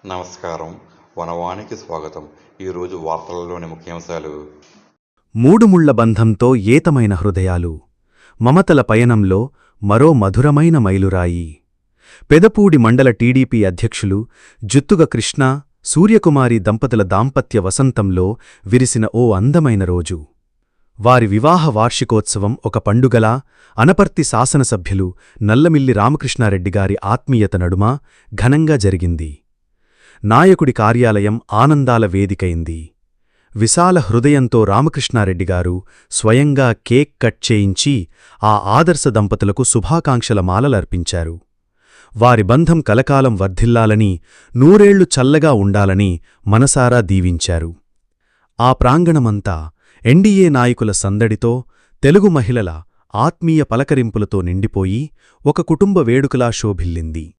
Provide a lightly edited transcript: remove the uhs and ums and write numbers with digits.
నమస్కారం. వనవానికి స్వాగతం. ఈరోజు వార్తలలోని ముఖ్యాంశాలు. మూడుముళ్ల బంధంతో ఏతమైన హృదయాలు. మమతల పయనంలో మరో మధురమైన మైలురాయి. పెదపూడి మండల టీడీపీ అధ్యక్షులు జుత్తుగ కృష్ణ, సూర్యకుమారి దంపతుల దాంపత్య వసంతంలో విరిసిన ఓ అందమైన రోజు. వారి వివాహ వార్షికోత్సవం ఒక పండుగలా అనపర్తి శాసనసభ్యులు నల్లమిల్లి రామకృష్ణారెడ్డిగారి ఆత్మీయత నడుమ ఘనంగా జరిగింది. నాయకుడి కార్యాలయం ఆనందాల వేదికైంది. విశాల హృదయంతో రామకృష్ణారెడ్డిగారు స్వయంగా కేక్ కట్ చేయించి ఆ ఆదర్శ దంపతులకు శుభాకాంక్షల మాలలర్పించారు. వారి బంధం కలకాలం వర్ధిల్లాలని, నూరేళ్లు చల్లగా ఉండాలని మనసారా దీవించారు. ఆ ప్రాంగణమంతా ఎన్డీఏ నాయకుల సందడితో, తెలుగు మహిళల ఆత్మీయ పలకరింపులతో నిండిపోయి ఒక కుటుంబ వేడుకలా శోభిల్లింది.